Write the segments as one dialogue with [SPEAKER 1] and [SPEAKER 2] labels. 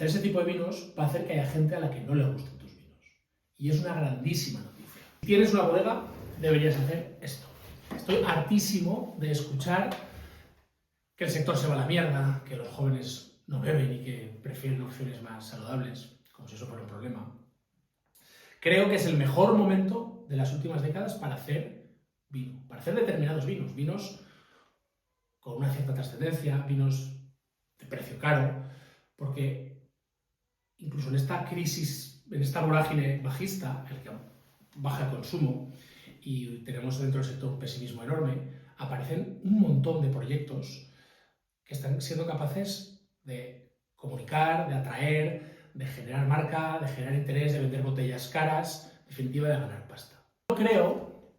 [SPEAKER 1] hacer ese tipo de vinos va a hacer que haya gente a la que no le gusten tus vinos. Y es una grandísima noticia. Si tienes una bodega, deberías hacer esto. Estoy hartísimo de escuchar que el sector se va a la mierda, que los jóvenes no beben y que prefieren opciones más saludables, como si eso fuera un problema. Creo que es el mejor momento de las últimas décadas para hacer vino, para hacer determinados vinos, vinos con una cierta trascendencia, vinos de precio caro, porque incluso en esta crisis, en esta vorágine bajista, en la que baja el consumo y tenemos dentro del sector un pesimismo enorme, aparecen un montón de proyectos que están siendo capaces de comunicar, de atraer, de generar marca, de generar interés, de vender botellas caras, en definitiva de ganar pasta. Yo creo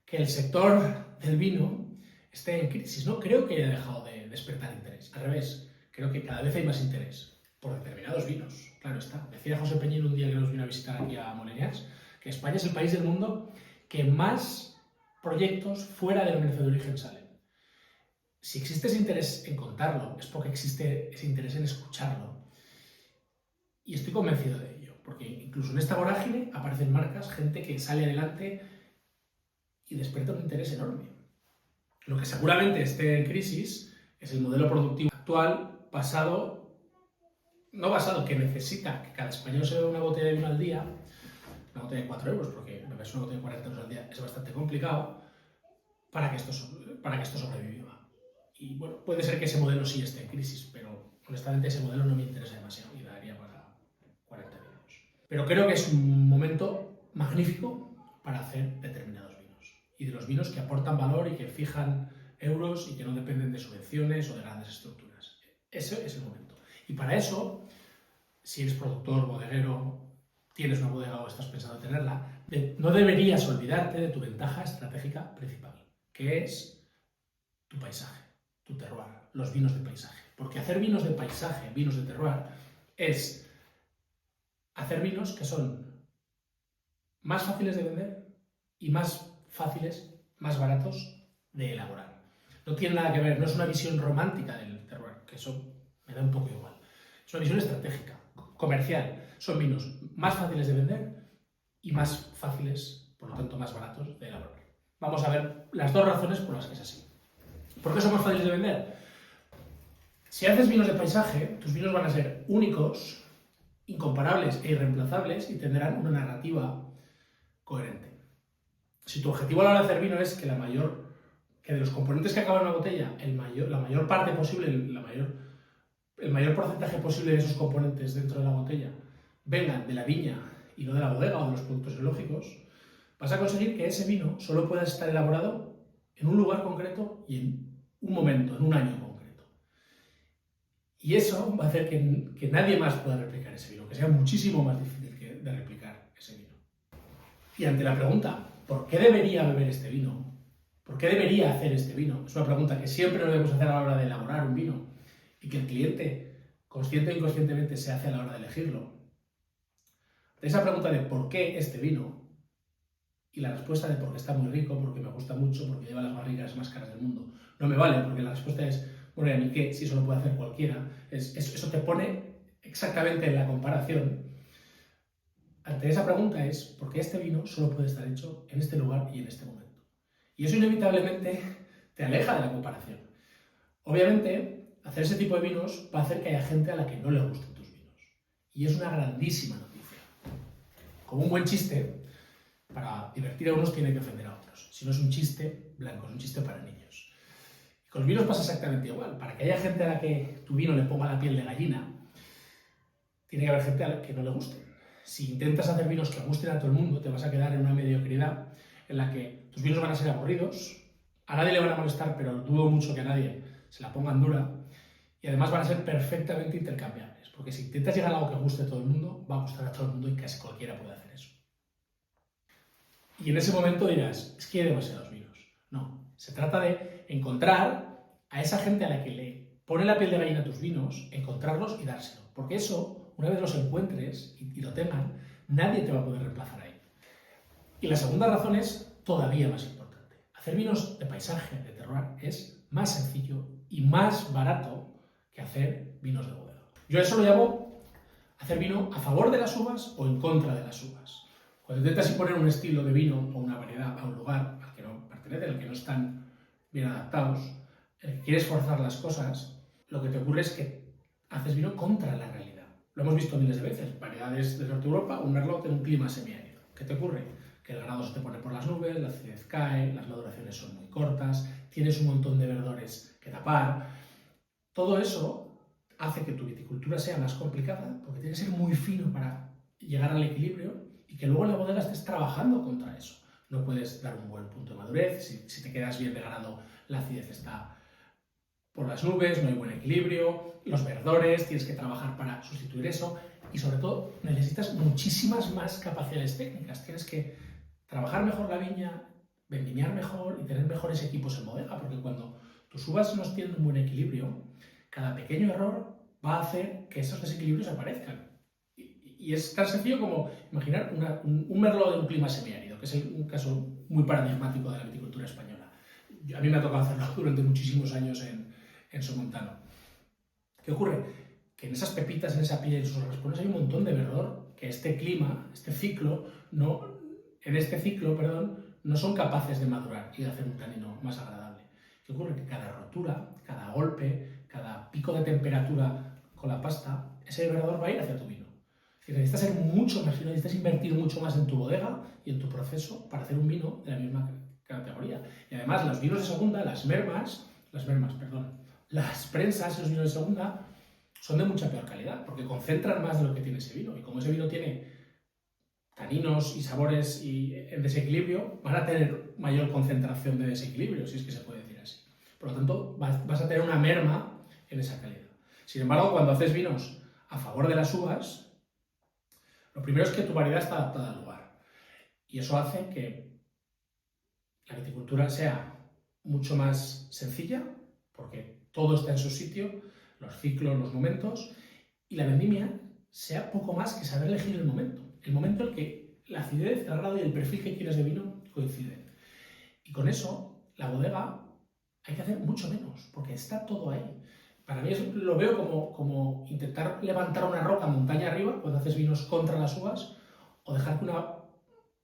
[SPEAKER 1] que el sector del vino esté en crisis, no creo que haya dejado de despertar interés, al revés, creo que cada vez hay más interés por determinados vinos, claro está. Decía José Peñín un día que nos vino a visitar aquí a Molinears que España es el país del mundo que más proyectos fuera de denominación de origen salen. Si existe ese interés en contarlo, es porque existe ese interés en escucharlo. Y estoy convencido de ello, porque incluso en esta vorágine aparecen marcas, gente que sale adelante y despierta un interés enorme. Lo que seguramente esté en crisis es el modelo productivo actual, que necesita que cada español se beba una botella de vino al día, una botella de 4 euros, porque beberse una botella de 40 euros al día es bastante complicado, para que esto sobreviva. Y bueno, puede ser que ese modelo sí esté en crisis, pero honestamente ese modelo no me interesa demasiado y daría para 40 vinos. Pero creo que es un momento magnífico para hacer determinados vinos. Y de los vinos que aportan valor y que fijan euros y que no dependen de subvenciones o de grandes estructuras. Ese es el momento. Y para eso, si eres productor, bodeguero, tienes una bodega o estás pensando en tenerla, no deberías olvidarte de tu ventaja estratégica principal, que es tu paisaje, tu terroir, los vinos de paisaje. Porque hacer vinos de paisaje, vinos de terroir, es hacer vinos que son más fáciles de vender y más fáciles, más baratos de elaborar. No tiene nada que ver, no es una visión romántica del terroir, que eso me da un poco igual. Es una visión estratégica, comercial. Son vinos más fáciles de vender y más fáciles, por lo tanto más baratos de elaborar. Vamos a ver las dos razones por las que es así. ¿Por qué son más fáciles de vender? Si haces vinos de paisaje, tus vinos van a ser únicos, incomparables e irreemplazables y tendrán una narrativa coherente. Si tu objetivo a la hora de hacer vino es que de los componentes que acaban en una botella, la mayor parte posible, el mayor porcentaje posible de esos componentes dentro de la botella vengan de la viña y no de la bodega o de los productos biológicos, vas a conseguir que ese vino solo pueda estar elaborado en un lugar concreto y en un momento, en un año concreto. Y eso va a hacer que nadie más pueda replicar ese vino, que sea muchísimo más difícil de replicar ese vino. Y ante la pregunta, ¿por qué debería beber este vino? ¿Por qué debería hacer este vino? Es una pregunta que siempre nos debemos hacer a la hora de elaborar un vino y que el cliente, consciente o inconscientemente, se hace a la hora de elegirlo. De esa pregunta de ¿por qué este vino? Y la respuesta de porque está muy rico, porque me gusta mucho, porque lleva las barricas más caras del mundo, no me vale, porque la respuesta es, bueno, ¿y a mí qué? Si eso lo puede hacer cualquiera. Eso te pone exactamente en la comparación. Ante esa pregunta es, ¿por qué este vino solo puede estar hecho en este lugar y en este momento? Y eso inevitablemente te aleja de la comparación. Obviamente, hacer ese tipo de vinos va a hacer que haya gente a la que no le gusten tus vinos. Y es una grandísima noticia. Como un buen chiste, para divertir a unos tiene que ofender a otros. Si no es un chiste blanco, es un chiste para niños. Y con los vinos pasa exactamente igual. Para que haya gente a la que tu vino le ponga la piel de gallina, tiene que haber gente a la que no le guste. Si intentas hacer vinos que gusten a todo el mundo, te vas a quedar en una mediocridad en la que tus vinos van a ser aburridos, a nadie le van a molestar, pero dudo mucho que a nadie se la pongan dura, y además van a ser perfectamente intercambiables. Porque si intentas llegar a algo que guste a todo el mundo, va a gustar a todo el mundo y casi cualquiera puede hacer eso. Y en ese momento dirás, es que hay demasiados vinos. No, se trata de encontrar a esa gente a la que le pone la piel de gallina a tus vinos, encontrarlos y dárselo. Porque eso, una vez los encuentres y lo tengan, nadie te va a poder reemplazar ahí. Y la segunda razón es todavía más importante. Hacer vinos de paisaje, de terroir, es más sencillo y más barato que hacer vinos de bodega. Yo a eso lo llamo hacer vino a favor de las uvas o en contra de las uvas. Cuando intentas imponer un estilo de vino o una variedad a un lugar al que no pertenece, al que no están bien adaptados, quieres forzar las cosas, lo que te ocurre es que haces vino contra la realidad. Lo hemos visto miles de veces. Variedades de Norte Europa, un merlot en un clima semiárido. ¿Qué te ocurre? Que el grado se te pone por las nubes, la acidez cae, las maduraciones son muy cortas, tienes un montón de verdores que tapar. Todo eso hace que tu viticultura sea más complicada porque tiene que ser muy fino para llegar al equilibrio y que luego en la bodega estés trabajando contra eso. No puedes dar un buen punto de madurez, si te quedas bien de grado, la acidez está por las nubes, no hay buen equilibrio, los verdores, tienes que trabajar para sustituir eso y sobre todo necesitas muchísimas más capacidades técnicas. Tienes que trabajar mejor la viña, vendimiar mejor y tener mejores equipos en bodega, porque cuando tus uvas no tienen un buen equilibrio, cada pequeño error va a hacer que esos desequilibrios aparezcan. Y es tan sencillo como imaginar un merlot de un clima semiárido, que es un caso muy paradigmático de la viticultura española. A mí me ha tocado hacerlo durante muchísimos años en Somontano. ¿Qué ocurre? Que en esas pepitas, en esa piel, en sus raspones hay un montón de verdor que este clima, este ciclo, no son capaces de madurar y de hacer un tanino más agradable. ¿Qué ocurre? Que cada rotura, cada golpe, cada pico de temperatura con la pasta, ese verdor va a ir hacia tu vino. Es decir, necesitas ser mucho más fino, necesitas invertir mucho más en tu bodega y en tu proceso para hacer un vino de la misma categoría. Y además, los vinos de segunda, las prensas, los vinos de segunda, son de mucha peor calidad, porque concentran más de lo que tiene ese vino. Y como ese vino tiene taninos y sabores en desequilibrio, van a tener mayor concentración de desequilibrio, si es que se puede decir así. Por lo tanto, vas a tener una merma en esa calidad. Sin embargo, cuando haces vinos a favor de las uvas, lo primero es que tu variedad está adaptada al lugar. Y eso hace que la viticultura sea mucho más sencilla, porque todo está en su sitio, los ciclos, los momentos, y la vendimia sea poco más que saber elegir el momento en el que la acidez, el grado y el perfil que quieres de vino coinciden. Y con eso, la bodega hay que hacer mucho menos, porque está todo ahí. Para mí lo veo como intentar levantar una roca montaña arriba, cuando haces vinos contra las uvas, o dejar que una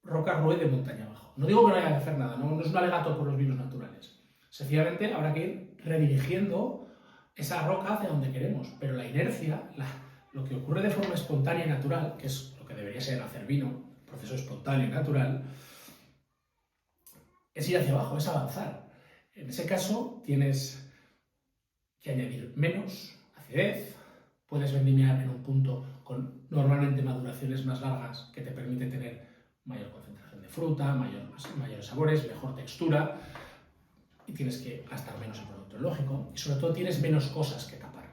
[SPEAKER 1] roca ruede montaña abajo. No digo que no haya que hacer nada, no es un alegato por los vinos naturales. Sencillamente habrá que ir redirigiendo esa roca hacia donde queremos, pero la inercia, lo que ocurre de forma espontánea y natural, que es lo que debería ser hacer vino, proceso espontáneo y natural, es ir hacia abajo, es avanzar. En ese caso tienes que añadir menos acidez, puedes vendimiar en un punto con normalmente maduraciones más largas que te permite tener mayor concentración de fruta, mayores sabores, mejor textura, y tienes que gastar menos en producto lógico, y sobre todo tienes menos cosas que tapar.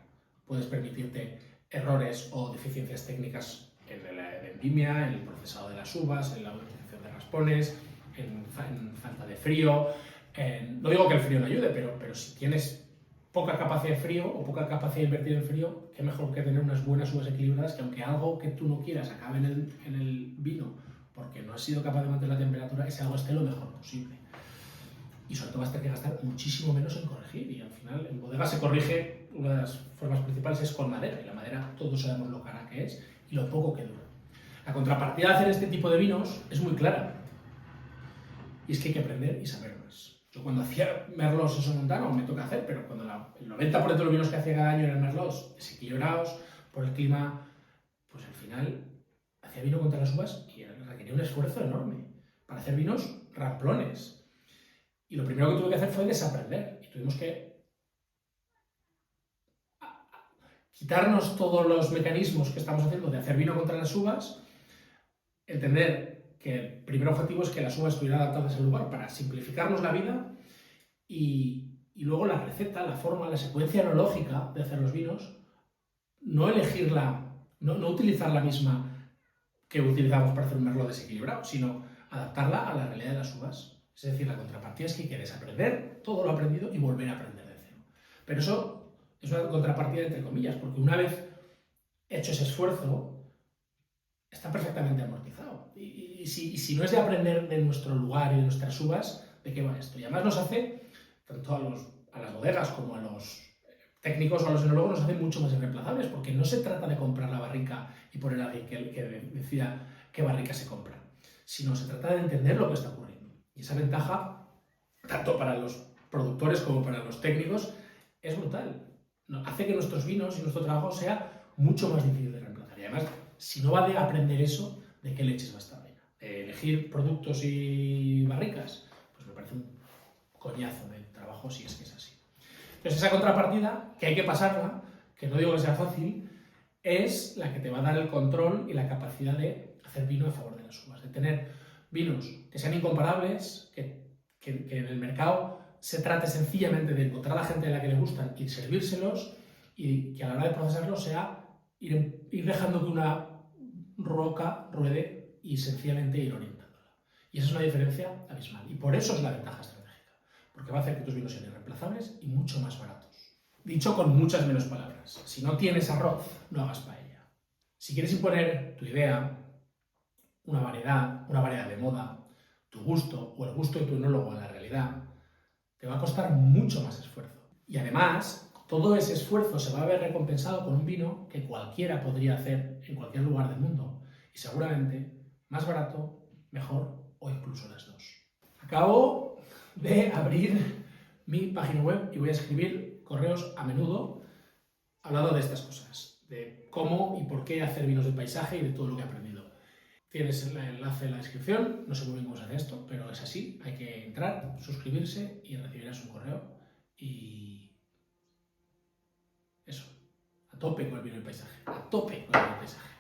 [SPEAKER 1] Puedes permitirte errores o deficiencias técnicas en la vendimia, en el procesado de las uvas, en la utilización de raspones, en falta de frío. No digo que el frío no ayude, pero si tienes poca capacidad de frío o poca capacidad de invertir en frío, qué mejor que tener unas buenas uvas equilibradas, que aunque algo que tú no quieras acabe en el vino porque no has sido capaz de mantener la temperatura, ese algo esté lo mejor posible. Y sobre todo vas a tener que gastar muchísimo menos en corregir, y al final en bodega se corrige, una de las formas principales es con madera, y la madera todos sabemos lo cara que es y lo poco que dura. La contrapartida de hacer este tipo de vinos es muy clara, y es que hay que aprender y saber más. Yo cuando hacía merlots en Somontano me toca hacer, pero cuando el 90% de los vinos que hacía cada año eran merlots desequilibrados por el clima, pues al final hacía vino contra las uvas y requería un esfuerzo enorme para hacer vinos ramplones. Y lo primero que tuve que hacer fue desaprender. Y tuvimos que quitarnos todos los mecanismos que estamos haciendo de hacer vino contra las uvas, entender que el primer objetivo es que las uvas estuvieran adaptadas al lugar para simplificarnos la vida, y luego la receta, la forma, la secuencia enológica de hacer los vinos, no elegirla, no utilizar la misma que utilizamos para hacer un merlot desequilibrado, sino adaptarla a la realidad de las uvas. Es decir, la contrapartida es que hay que desaprender todo lo aprendido y volver a aprender de cero. Pero eso es una contrapartida entre comillas, porque una vez hecho ese esfuerzo, está perfectamente amortizado. Y si no es de aprender de nuestro lugar y de nuestras uvas, ¿de qué va esto? Y además nos hace, tanto a las bodegas como a los técnicos o a los enólogos, nos hace mucho más irreemplazables, porque no se trata de comprar la barrica y poner a alguien que decida qué barrica se compra, sino se trata de entender lo que está ocurriendo. Y esa ventaja, tanto para los productores como para los técnicos, es brutal. Hace que nuestros vinos y nuestro trabajo sea mucho más difícil de reemplazar. Y además, si no va de aprender eso, ¿de qué leches va a estar bien? ¿De elegir productos y barricas? Pues me parece un coñazo de trabajo si es que es así. Entonces, esa contrapartida, que hay que pasarla, que no digo que sea fácil, es la que te va a dar el control y la capacidad de hacer vino a favor de las uvas, de tener vinos que sean incomparables, que en el mercado se trate sencillamente de encontrar a la gente a la que le gustan y servírselos, y que a la hora de procesarlos sea ir dejando que una roca ruede y sencillamente ir orientándola. Y esa es una diferencia abismal. Y por eso es la ventaja estratégica, porque va a hacer que tus vinos sean irreemplazables y mucho más baratos. Dicho con muchas menos palabras, si no tienes arroz, no hagas paella. Si quieres imponer tu idea, una variedad de moda, tu gusto o el gusto de tu enólogo a la realidad, te va a costar mucho más esfuerzo. Y además, todo ese esfuerzo se va a ver recompensado con un vino que cualquiera podría hacer en cualquier lugar del mundo y seguramente más barato, mejor o incluso las dos. Acabo de abrir mi página web y voy a escribir correos a menudo hablando de estas cosas, de cómo y por qué hacer vinos de paisaje y de todo lo que he aprendido. Tienes el enlace en la descripción, no sé muy bien cómo se hace esto, pero es así, hay que entrar, suscribirse y recibirás un correo y eso, a tope con el vino de paisaje, a tope con el vino de paisaje.